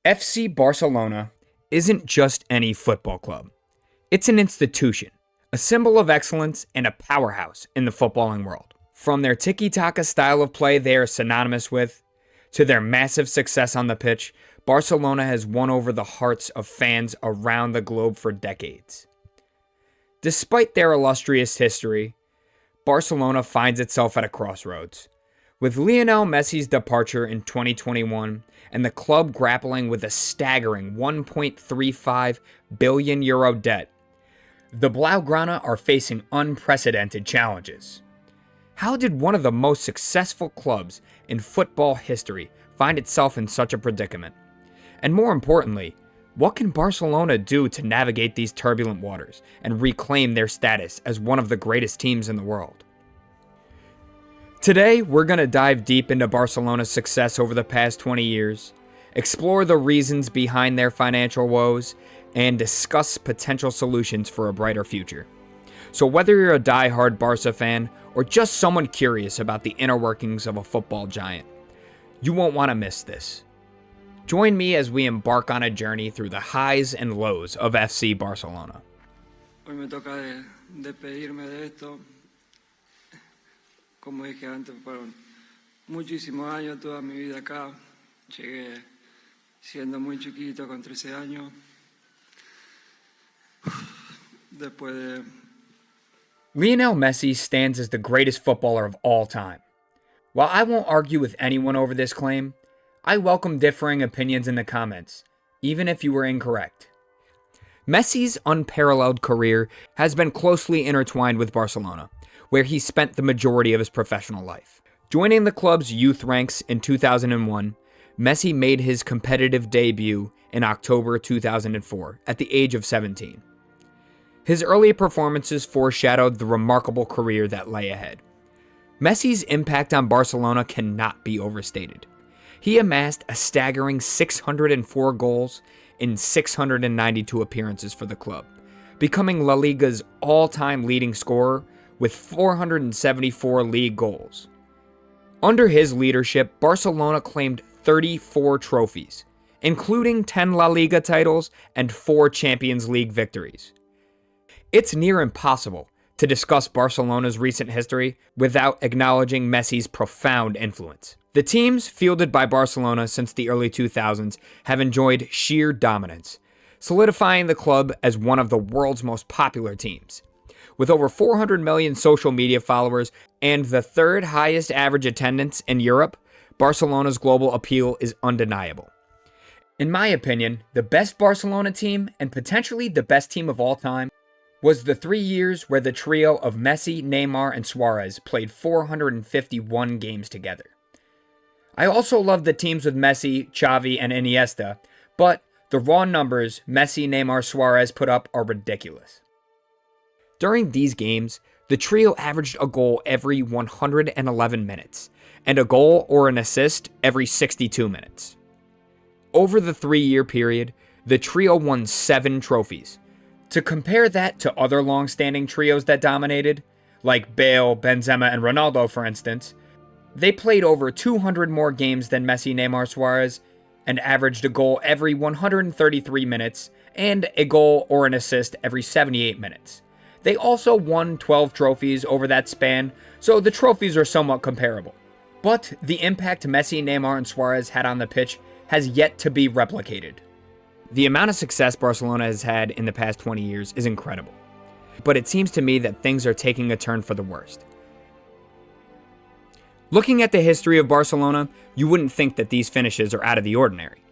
FC Barcelona isn't just any football club. It's an institution, a symbol of excellence, and a powerhouse in the footballing world. From their tiki-taka style of play they are synonymous with, to their massive success on the pitch, Barcelona has won over the hearts of fans around the globe for decades. Despite their illustrious history, Barcelona finds itself at a crossroads. With Lionel Messi's departure in 2021 and the club grappling with a staggering €1.35 billion debt, the Blaugrana are facing unprecedented challenges. How did one of the most successful clubs in football history find itself in such a predicament? And more importantly, what can Barcelona do to navigate these turbulent waters and reclaim their status as one of the greatest teams in the world? Today, we're going to dive deep into Barcelona's success over the past 20 years, explore the reasons behind their financial woes, and discuss potential solutions for a brighter future. So whether you're a die-hard Barca fan or just someone curious about the inner workings of a football giant, you won't want to miss this. Join me as we embark on a journey through the highs and lows of FC Barcelona. Hoy me toca despedirme de esto. Como dije antes, fueron muchísimos años, toda mi vida acá. Llegué siendo muy chiquito, con 13 años. Después de... Lionel Messi stands as the greatest footballer of all time. While I won't argue with anyone over this claim, I welcome differing opinions in the comments, even if you were incorrect. Messi's unparalleled career has been closely intertwined with Barcelona, where he spent the majority of his professional life. Joining the club's youth ranks in 2001, Messi made his competitive debut in October 2004 at the age of 17. His early performances foreshadowed the remarkable career that lay ahead. Messi's impact on Barcelona cannot be overstated. He amassed a staggering 604 goals in 692 appearances for the club, becoming La Liga's all-time leading scorer with 474 league goals. Under his leadership, Barcelona claimed 34 trophies, including 10 La Liga titles and 4 Champions League victories. It's near impossible to discuss Barcelona's recent history without acknowledging Messi's profound influence. The teams fielded by Barcelona since the early 2000s have enjoyed sheer dominance, solidifying the club as one of the world's most popular teams. With over 400 million social media followers and the third highest average attendance in Europe, Barcelona's global appeal is undeniable. In my opinion, the best Barcelona team, and potentially the best team of all time, was the 3 years where the trio of Messi, Neymar, and Suarez played 451 games together. I also love the teams with Messi, Xavi, and Iniesta, but the raw numbers Messi, Neymar, Suarez put up are ridiculous. During these games, the trio averaged a goal every 111 minutes, and a goal or an assist every 62 minutes. Over the 3-year period, the trio won 7 trophies. To compare that to other long-standing trios that dominated, like Bale, Benzema, and Ronaldo for instance, they played over 200 more games than Messi, Neymar, Suarez, and averaged a goal every 133 minutes and a goal or an assist every 78 minutes. They also won 12 trophies over that span, so the trophies are somewhat comparable. But the impact Messi, Neymar, and Suarez had on the pitch has yet to be replicated. The amount of success Barcelona has had in the past 20 years is incredible, but it seems to me that things are taking a turn for the worst. Looking at the history of Barcelona, you wouldn't think that these finishes are out of the ordinary.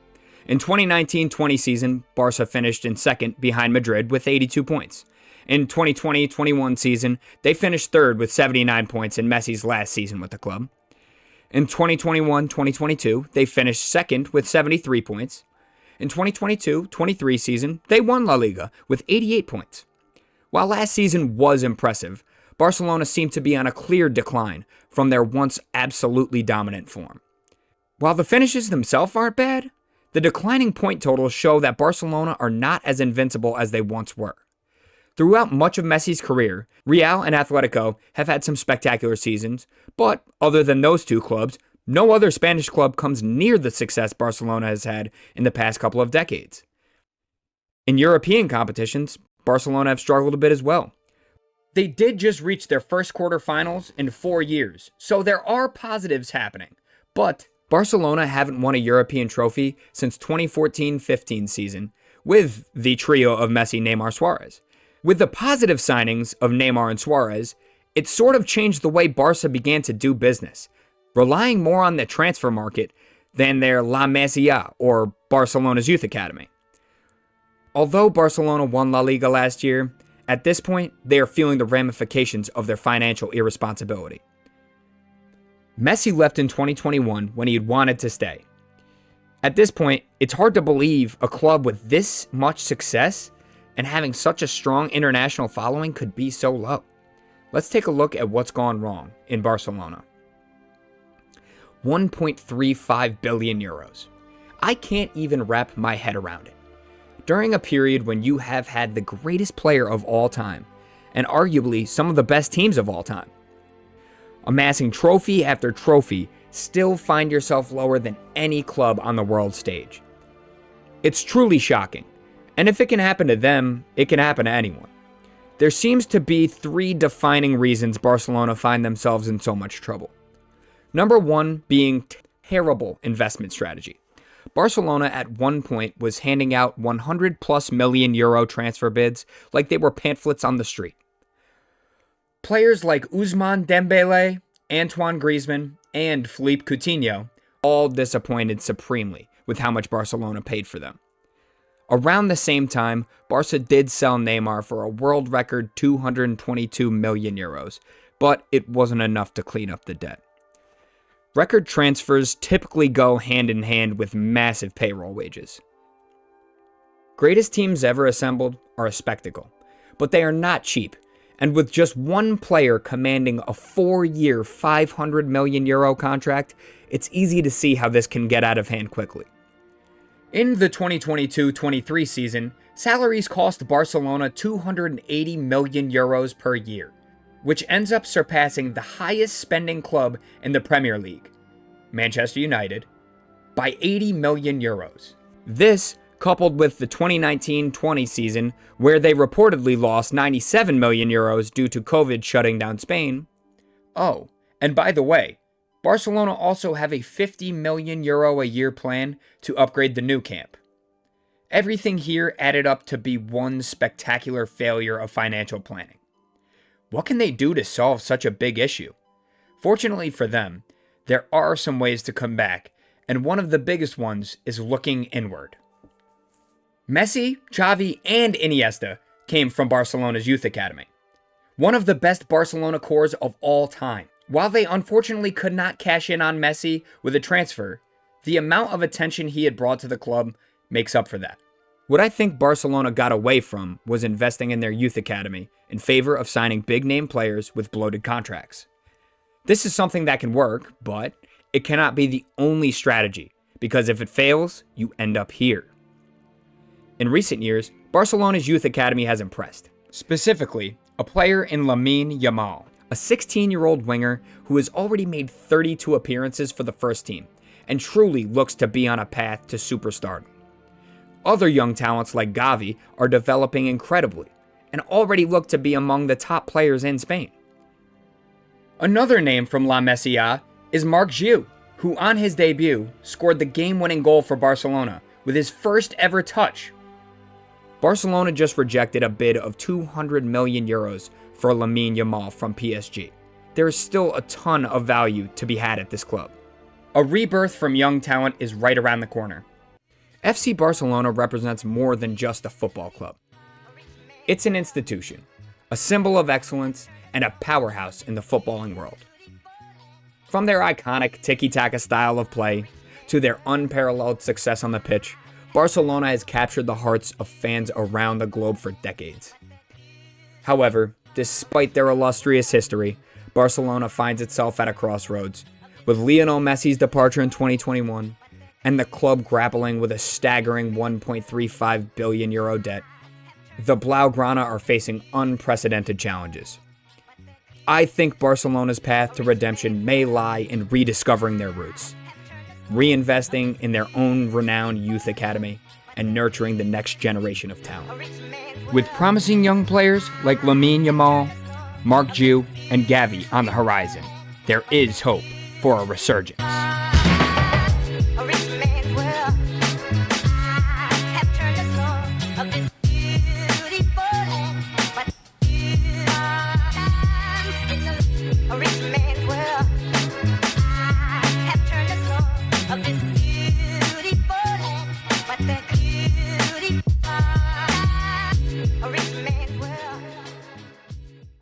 In 2019-20 season, Barca finished in second behind Madrid with 82 points. In 2020-21 season, they finished third with 79 points in Messi's last season with the club. In 2021-2022, they finished second with 73 points. In 2022-23 season, they won La Liga with 88 points. While last season was impressive, Barcelona seemed to be on a clear decline from their once absolutely dominant form. While the finishes themselves aren't bad, the declining point totals show that Barcelona are not as invincible as they once were. Throughout much of Messi's career, Real and Atletico have had some spectacular seasons, but other than those two clubs, No other Spanish club comes near the success Barcelona has had in the past couple of decades. In European competitions, Barcelona have struggled a bit as well. They did just reach their first quarterfinals in 4 years, so there are positives happening. But Barcelona haven't won a European trophy since 2014-15 season with the trio of Messi, Neymar, Suarez. With the positive signings of Neymar and Suarez, it sort of changed the way Barca began to do business, relying more on the transfer market than their La Masia or Barcelona's youth academy. Although Barcelona won La Liga last year, at this point, they are feeling the ramifications of their financial irresponsibility. Messi left in 2021 when he had wanted to stay. At this point, it's hard to believe a club with this much success and having such a strong international following could be so low. Let's take a look at what's gone wrong in Barcelona. 1.35 billion euros. I can't even wrap my head around it. During a period when you have had the greatest player of all time, and arguably some of the best teams of all time, amassing trophy after trophy, still find yourself lower than any club on the world stage. It's truly shocking, and if it can happen to them, it can happen to anyone. There seems to be 3 defining reasons Barcelona find themselves in so much trouble. Number 1 being terrible investment strategy. Barcelona at one point was handing out 100+ million euro transfer bids like they were pamphlets on the street. Players like Ousmane Dembele, Antoine Griezmann, and Philippe Coutinho all disappointed supremely with how much Barcelona paid for them. Around the same time, Barca did sell Neymar for a world record 222 million euros, but it wasn't enough to clean up the debt. Record transfers typically go hand in hand with massive payroll wages. Greatest teams ever assembled are a spectacle, but they are not cheap, and with just one player commanding a 4-year, 500 million euro contract, it's easy to see how this can get out of hand quickly. In the 2022-23 season, salaries cost Barcelona 280 million euros per year, which ends up surpassing the highest spending club in the Premier League, Manchester United, by 80 million euros. This, coupled with the 2019-20 season, where they reportedly lost 97 million euros due to COVID shutting down Spain. Oh, and by the way, Barcelona also have a 50 million euro a year plan to upgrade the Nou Camp. Everything here added up to be one spectacular failure of financial planning. What can they do to solve such a big issue? Fortunately for them, there are some ways to come back, and one of the biggest ones is looking inward. Messi, Xavi, and Iniesta came from Barcelona's youth academy. One of the best Barcelona cores of all time. While they unfortunately could not cash in on Messi with a transfer, the amount of attention he had brought to the club makes up for that. What I think Barcelona got away from was investing in their youth academy in favor of signing big-name players with bloated contracts. This is something that can work, but it cannot be the only strategy, because if it fails, you end up here. In recent years, Barcelona's youth academy has impressed. Specifically, a player in Lamine Yamal, a 16-year-old winger who has already made 32 appearances for the first team, and truly looks to be on a path to superstardom. Other young talents like Gavi are developing incredibly, and already look to be among the top players in Spain. Another name from La Masia is Marc Giu, who on his debut scored the game-winning goal for Barcelona with his first ever touch. Barcelona just rejected a bid of 200 million euros for Lamine Yamal from PSG. There is still a ton of value to be had at this club. A rebirth from young talent is right around the corner. FC Barcelona represents more than just a football club. It's an institution, a symbol of excellence, and a powerhouse in the footballing world. From their iconic tiki-taka style of play to their unparalleled success on the pitch, Barcelona has captured the hearts of fans around the globe for decades. However, despite their illustrious history, Barcelona finds itself at a crossroads, with Lionel Messi's departure in 2021 and the club grappling with a staggering 1.35 billion euro debt. The Blaugrana are facing unprecedented challenges. I think Barcelona's path to redemption may lie in rediscovering their roots, reinvesting in their own renowned youth academy, and nurturing the next generation of talent. With promising young players like Lamine Yamal, Mark Ju, and Gavi on the horizon, there is hope for a resurgence.